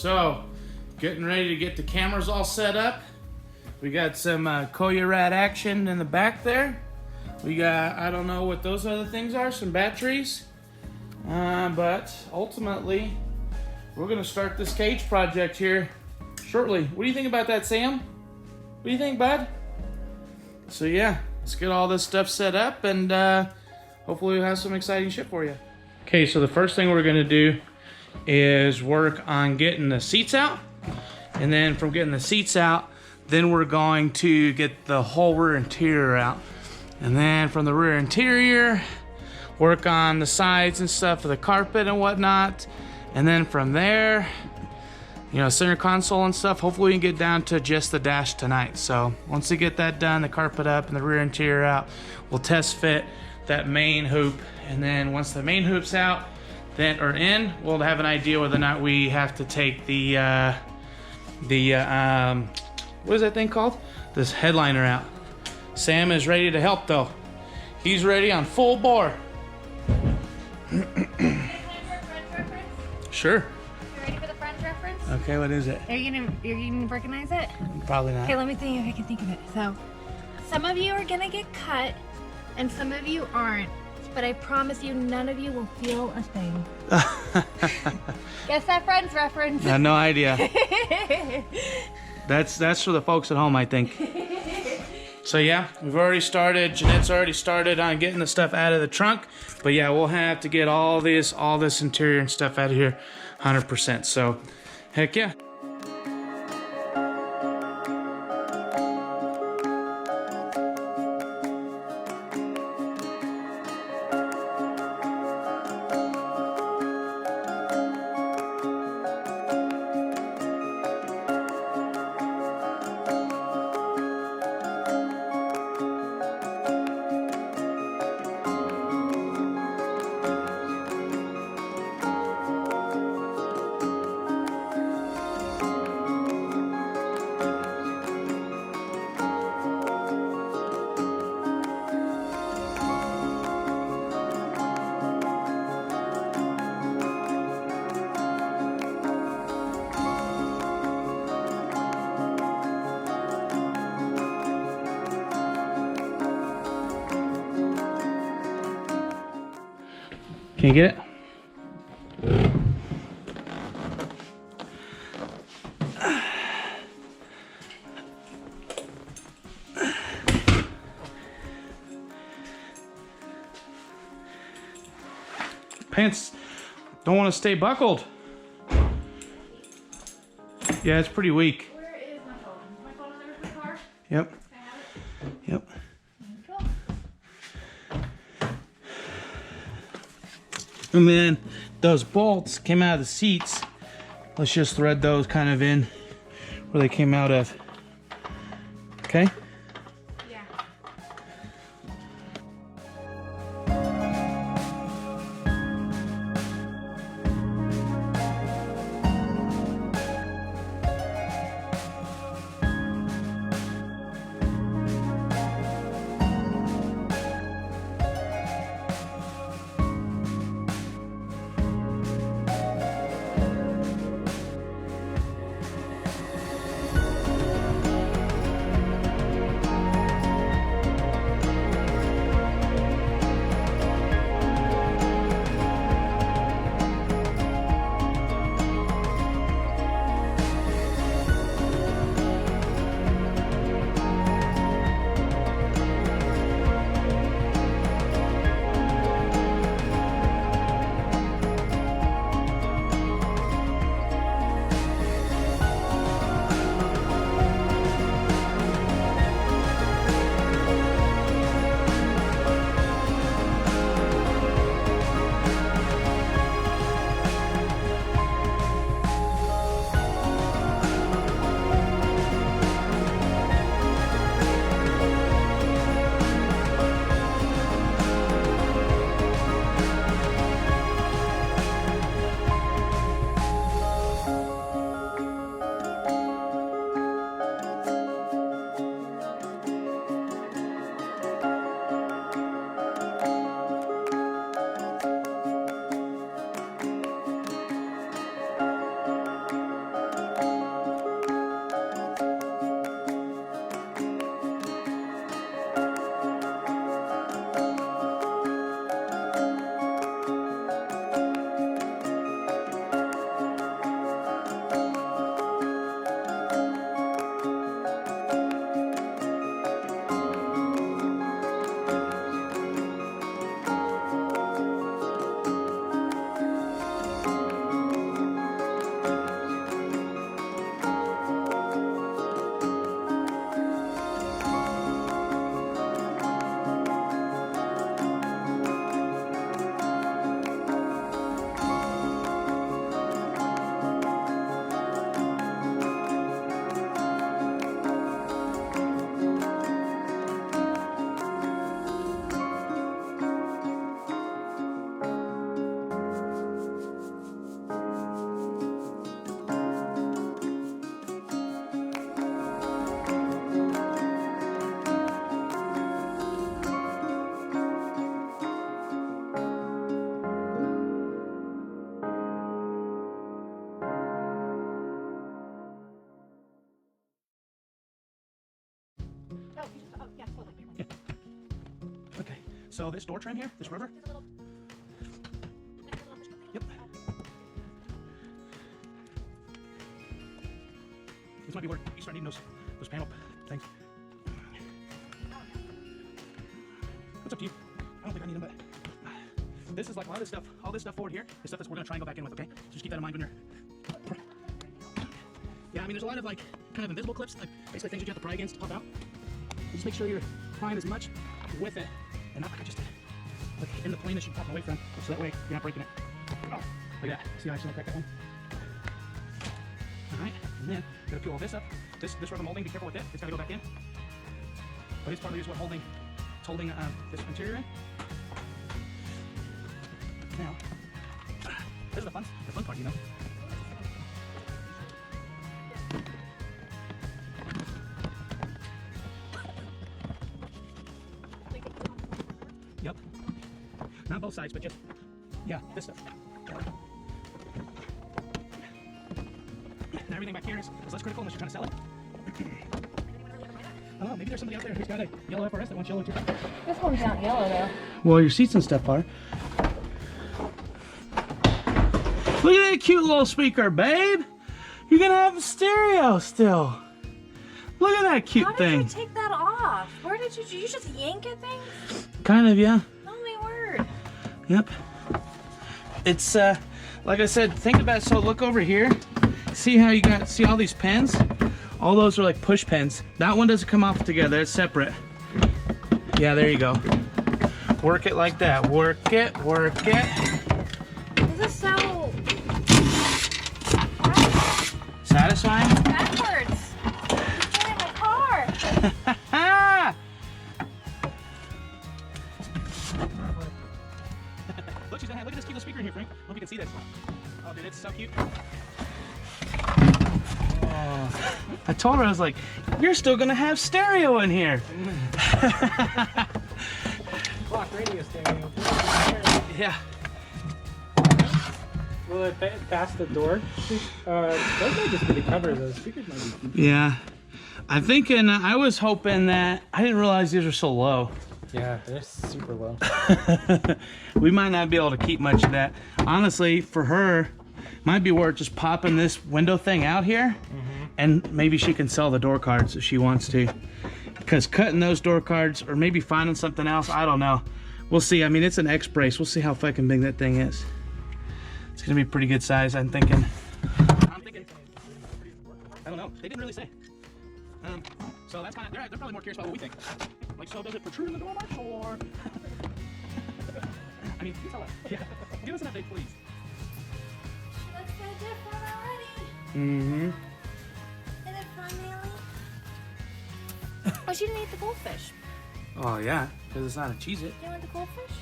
So, getting ready to get the cameras all set up. We got some Koya action in the back there. We got, I don't know what those other things are, some batteries. But ultimately, we're gonna start this cage project here shortly. What do you think about that, Sam? What do you think, bud? So yeah, let's get all this stuff set up and hopefully we'll have some exciting shit for you. Okay, so the first thing we're gonna do is work on getting the seats out. And then from getting the seats out, then we're going to get the whole rear interior out. And then from the rear interior, work on the sides and stuff for the carpet and whatnot. And then from there, you know, center console and stuff, hopefully we can get down to just the dash tonight. So once we get that done, the carpet up and the rear interior out, we'll test fit that main hoop. And then once the main hoop's out, then or in, we'll have an idea whether or not we have to take the what is that thing called? This headliner out. Sam is ready to help though. He's ready on full bore. Sure. You ready for the front reference? Okay, what is it? You're gonna recognize it? Probably not. Okay, let me see if I can think of it. So, some of you are gonna get cut, and some of you aren't. But I promise you, none of you will feel a thing. Guess that Friends reference. I have no idea. That's for the folks at home, I think. So yeah, we've already started. Jeanette's already started on getting the stuff out of the trunk. But yeah, we'll have to get all this interior and stuff out of here 100%. So, heck yeah. Can you get it? Pants don't want to stay buckled. Yeah, it's pretty weak. Where is my phone? Is my phone in the roof of the car? Yep. Can I have it? Yep. And then those bolts came out of the seats. Let's just thread those kind of in where they came out of. Okay? Yeah. So this door trim here, this river. Yep. This might be where you start needing those panel things. It's up to you. I don't think I need them, but this is like a lot of this stuff, all this stuff forward here is stuff that we're gonna try and go back in with, okay? So just keep that in mind when you're... Yeah, I mean, there's a lot of like kind of invisible clips, like basically things that you have to pry against to pop out. So just make sure you're prying as much with it and not like just like in the plane that you're popping away from, so that way you're not breaking it. Oh, like that. See how I just crack that one? All right, and then gotta peel all this up. This rubber molding, be careful with it. It's gotta go back in. But it's partly what it's holding this interior in. Now, this is the fun part, you know. Yep. Not both sides, but just, yeah, this stuff. Now everything back here is less critical unless you're trying to sell it. I don't know, maybe there's somebody out there who's got a yellow FRS that wants yellow too. This one's not yellow though. Well, your seats and stuff are. Look at that cute little speaker, babe. You're gonna have a stereo still. Look at that cute thing. How did you take that off? Where did you just yank at things? Kind of, yeah. Oh my word. Yep. It's like I said, think about it. So look over here. See how see all these pins? All those are like push pins. That one doesn't come off together, it's separate. Yeah, there you go. Work it like that. Work it, work it. This is so Satisfying? backwards. It's in my car. Look, she's gonna look at this cute little speaker in here, Frank. Hope you can see this. Oh, dude, it's so cute. Oh. I told her, I was like, you're still gonna have stereo in here. Clock radio stereo. Yeah. Will it pass the door? Those might just be the covers. Those speakers might be. Yeah. I'm thinking, I was hoping that, I didn't realize these were so low. Yeah, they're super low. We might not be able to keep much of that. Honestly, for her, might be worth just popping this window thing out here, and maybe she can sell the door cards if she wants to. Because cutting those door cards, or maybe finding something else, I don't know. We'll see. I mean, it's an X brace. We'll see how fucking big that thing is. It's gonna be pretty good size, I'm thinking. I don't know. They didn't really say. So that's kind of, they're probably more curious about what we think. Like, so does it protrude in the door marks, or? I mean, you tell us. Yeah. Give us an update, please. Looks so different already. Mm-hmm. Is it fun, Nelly? Oh, she didn't eat the goldfish. Oh, yeah, because it's not a Cheez-It. Do you want the goldfish?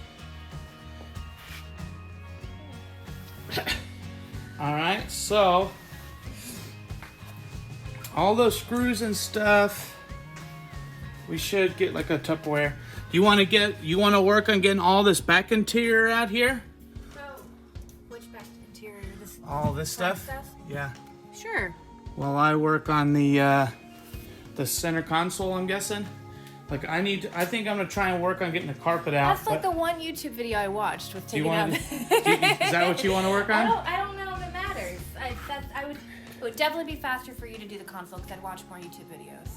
All right, so all those screws and stuff, we should get like a Tupperware. You want to work on getting all this back interior out here? So, which back interior? This All this stuff? stuff? Yeah. Sure. While I work on the center console, I'm guessing. Like I think I'm gonna try and work on getting the carpet out. That's like the one YouTube video I watched with Do you taking out. want? Is that what you want to work on? I don't know if it matters. It would definitely be faster for you to do the console because I'd watch more YouTube videos.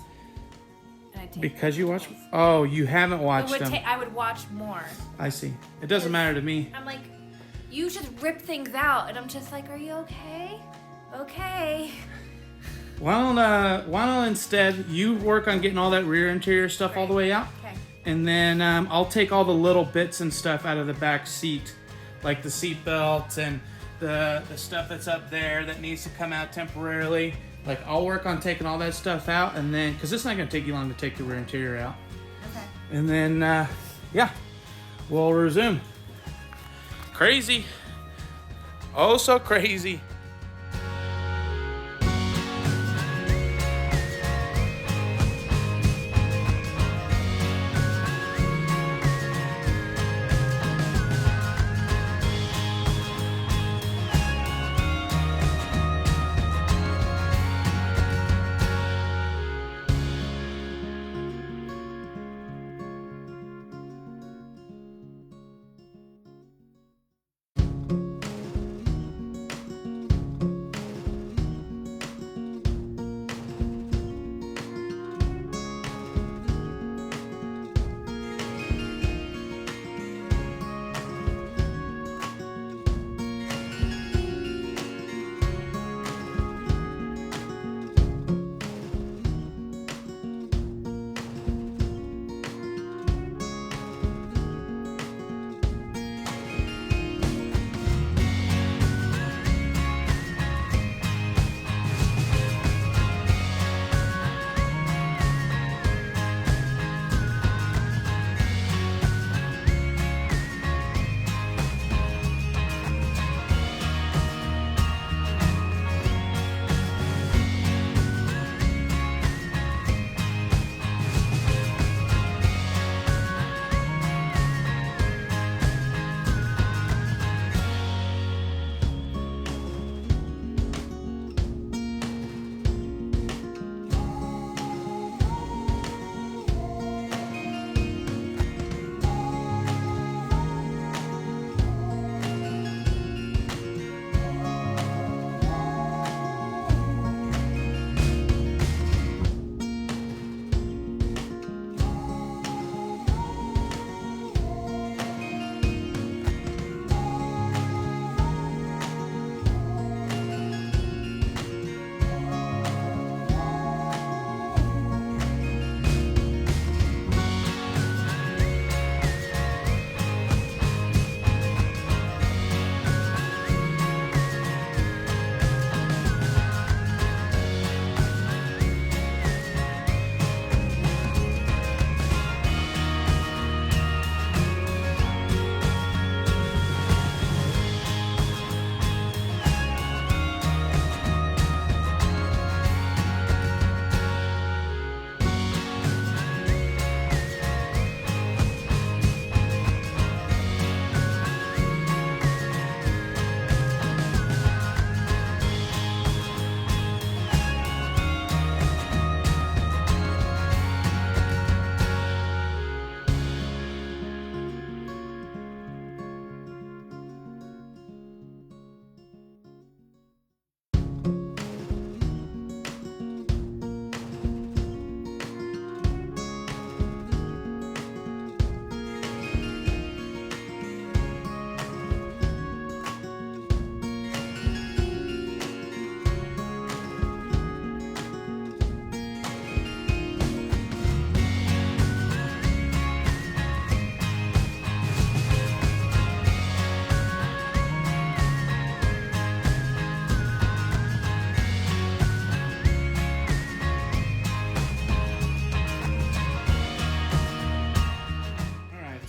And I'd take Because you watch? Oh, you haven't it watched would them. I would watch more. I see. It doesn't matter to me. I'm like, you just rip things out, and I'm just like, are you okay? Okay. Why don't instead you work on getting all that rear interior stuff all the way out? Okay. And then I'll take all the little bits and stuff out of the back seat, like the seat belt and the stuff that's up there that needs to come out temporarily. Like I'll work on taking all that stuff out, and then because it's not gonna take you long to take the rear interior out. Okay. And then yeah, we'll resume. Crazy. Oh, so crazy.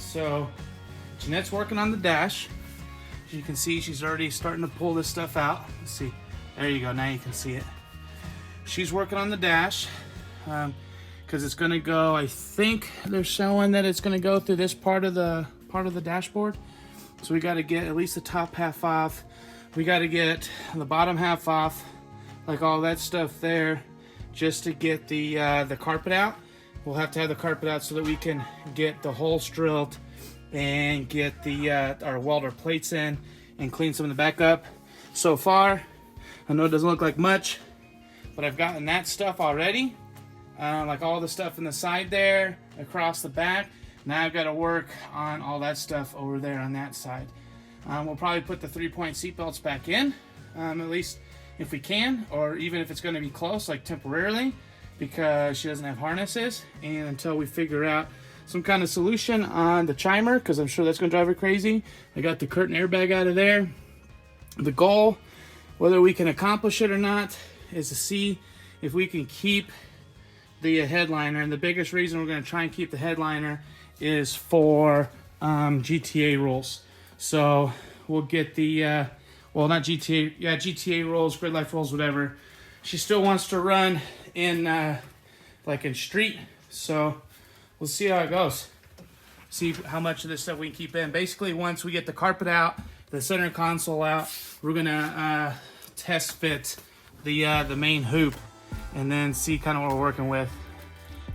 So Jeanette's working on the dash. As you can see, she's already starting to pull this stuff out. Let's see. There you go. Now you can see it. She's working on the dash because it's going to go. I think they're showing that it's going to go through this part of the dashboard. So we got to get at least the top half off. We got to get the bottom half off, like all that stuff there, just to get the carpet out. We'll have to have the carpet out so that we can get the holes drilled and get the our welder plates in and clean some of the back up. So far, I know it doesn't look like much, but I've gotten that stuff already, like all the stuff in the side there, across the back. Now I've got to work on all that stuff over there on that side. We'll probably put the 3-point seat belts back in, at least if we can, or even if it's going to be close, like temporarily, because she doesn't have harnesses, and until we figure out some kind of solution on the chimer, because I'm sure that's going to drive her crazy. I got the curtain airbag out of there. The goal, whether we can accomplish it or not, is to see if we can keep the headliner. And the biggest reason we're going to try and keep the headliner is for GTA rules. So we'll get the, well, not GTA, yeah, GTA rules, grid life rules, whatever. She still wants to run in, like in street. So we'll see how it goes. See how much of this stuff we can keep in. Basically, once we get the carpet out, the center console out, we're gonna test fit the main hoop, and then see kind of what we're working with.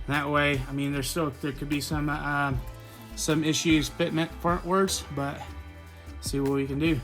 And that way, I mean, there could be some issues fitment frontwards, but see what we can do.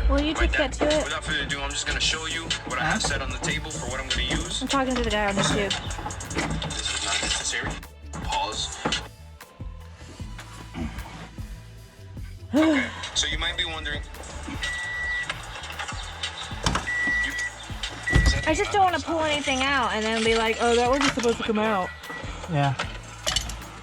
Will you just get to it? Without further ado, I'm just going to show you what I have set on the table for what I'm going to use. I'm talking to the guy on YouTube. This is not necessary. Pause. So you might be wondering, I just don't want to pull anything out and then be like, oh, that wasn't supposed to come out. Yeah.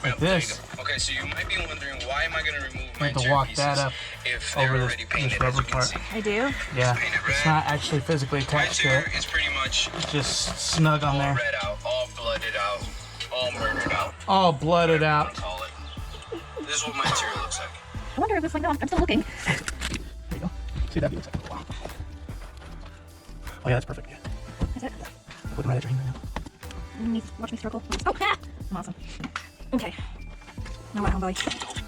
Well, Like this. Okay, so you might be wondering, why am I going to remove my You have to interior walk pieces that up if they're over already this painted, as rubber you can part. see. I do? Yeah. Painted red. It's not actually physically My attached to interior it. is pretty much It's just snug on all there. red out, all blooded out, all murdered out. All blooded whatever you out. wanna call it. This is what my interior looks like. I wonder if this, like, no, I'm still looking. There you go. See that view looks like. Wow. Oh yeah, that's perfect. Yeah. Is it? Looking right at your hand right now. Watch me circle. Oh, ah! I'm awesome. Okay. Now what, homeboy?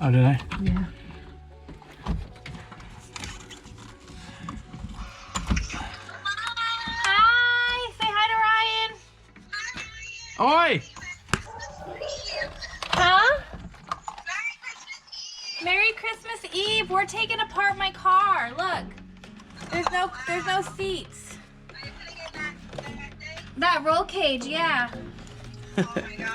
Oh, did I? Yeah. Hi! Say hi to Ryan! Oi! Huh? Merry Christmas Eve! We're taking apart my car. Look. There's no seats. That roll cage, yeah. Oh my gosh.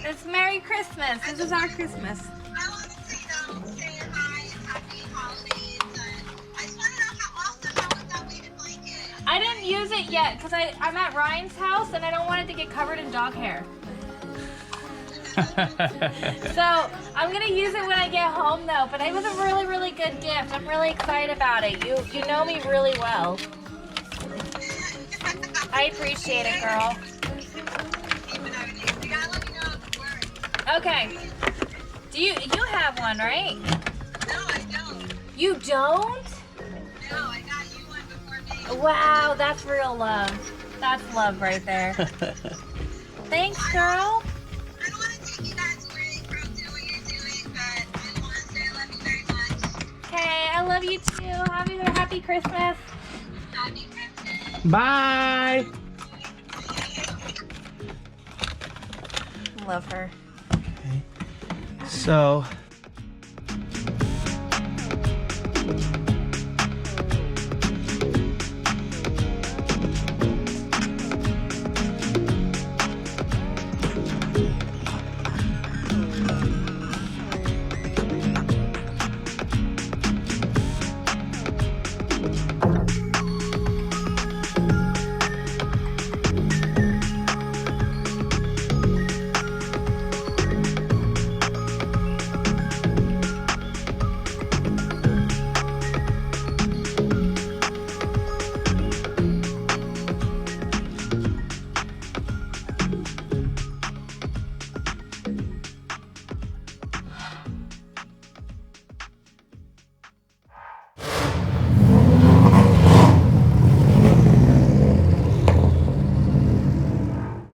It's Merry Christmas. This is our Christmas. I want to say hi and happy holidays. I just want to know how was that weighted blanket? I didn't use it yet because I'm at Ryan's house and I don't want it to get covered in dog hair. So I'm gonna use it when I get home though. But it was a really, really good gift. I'm really excited about it. You know me really well. I appreciate it, girl. You gotta let me know if it works. Okay. Do you have one, right? No, I don't. You don't? No, I got you one before me. Wow, that's real love. That's love right there. Thanks, girl. I don't want to take you guys away from doing what you're doing, but I just want to say I love you very much. Okay, I love you too. Happy Christmas. Happy Christmas. Bye! Love her. So...